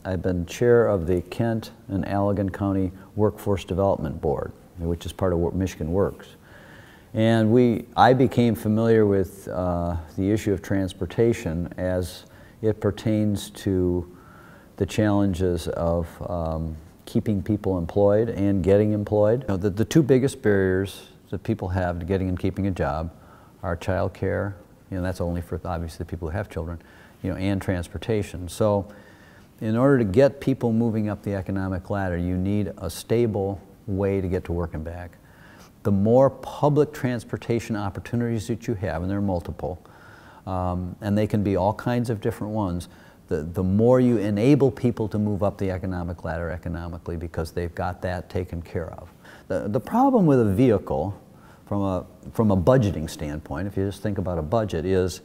I've been chair of the Kent and Allegan County Workforce Development Board, which is part of Michigan Works. And I became familiar with the issue of transportation as it pertains to the challenges of keeping people employed and getting employed. You know, the two biggest barriers that people have to getting and keeping a job are child care, that's only for obviously the people who have children, and transportation. So in order to get people moving up the economic ladder, you need a stable way to get to work and back. The more public transportation opportunities that you have, and there are multiple, and they can be all kinds of different ones, the more you enable people to move up the economic ladder economically because they've got that taken care of. The problem with a vehicle from a budgeting standpoint, if you just think about a budget, is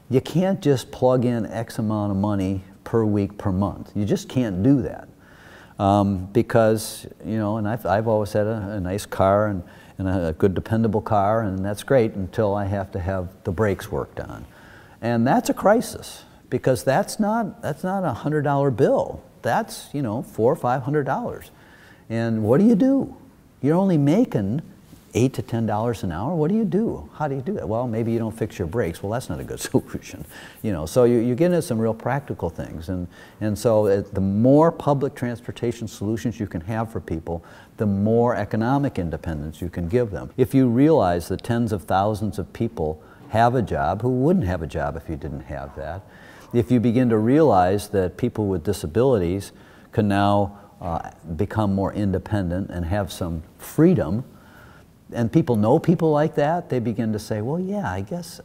you can't just plug in X amount of money per week, per month. You just can't do that. Because, and I've always had a nice car and a good dependable car, and that's great until I have to have the brakes worked on. And that's a crisis, because that's not a $100 bill. That's, $400 or $500. And what do? You're only making $8 to $10 an hour. What do you do? How do you do that? Well, maybe you don't fix your brakes. Well, that's not a good solution. So you get into some real practical things. And so the more public transportation solutions you can have for people, the more economic independence you can give them. If you realize that tens of thousands of people have a job who wouldn't have a job if you didn't have that, if you begin to realize that people with disabilities can now become more independent and have some freedom, and people know people like that, they begin to say, well, yeah, I guess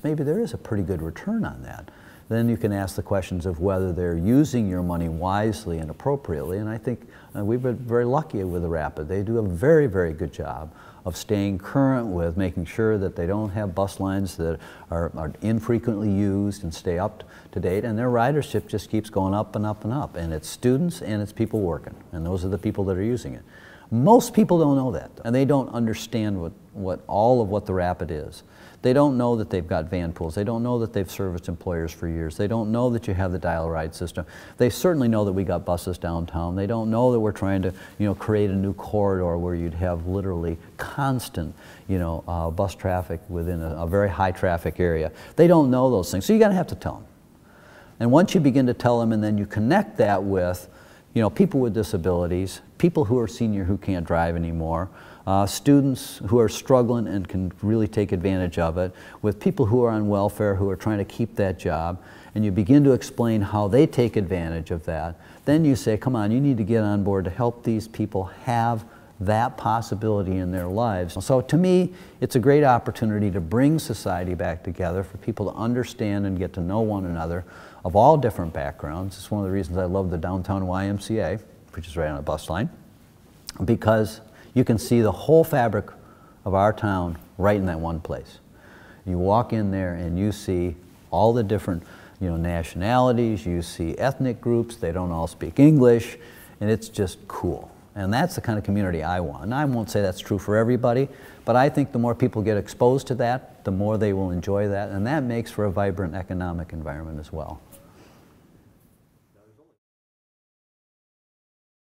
maybe there is a pretty good return on that. Then you can ask the questions of whether they're using your money wisely and appropriately, and I think we've been very lucky with the Rapid. They do a very, very good job of staying current with making sure that they don't have bus lines that are infrequently used and stay up to date, and their ridership just keeps going up and up and up, and it's students and it's people working, and those are the people that are using it. Most people don't know that, and they don't understand all of what the Rapid is. They don't know that they've got van pools. They don't know that they've serviced employers for years. They don't know that you have the dial ride system. They certainly know that we got buses downtown. They don't know that we're trying to, create a new corridor where you'd have literally constant, bus traffic within a very high traffic area. They don't know those things, so you're gonna have to tell them. And once you begin to tell them, and then you connect that with people with disabilities, people who are senior who can't drive anymore, students who are struggling and can really take advantage of it, with people who are on welfare who are trying to keep that job, and you begin to explain how they take advantage of that, then you say, come on, you need to get on board to help these people have that possibility in their lives. So to me, it's a great opportunity to bring society back together, for people to understand and get to know one another of all different backgrounds. It's one of the reasons I love the downtown YMCA, which is right on a bus line, because you can see the whole fabric of our town right in that one place. You walk in there and you see all the different nationalities, you see ethnic groups, they don't all speak English, and it's just cool. And that's the kind of community I want. And I won't say that's true for everybody, but I think the more people get exposed to that, the more they will enjoy that, and that makes for a vibrant economic environment as well.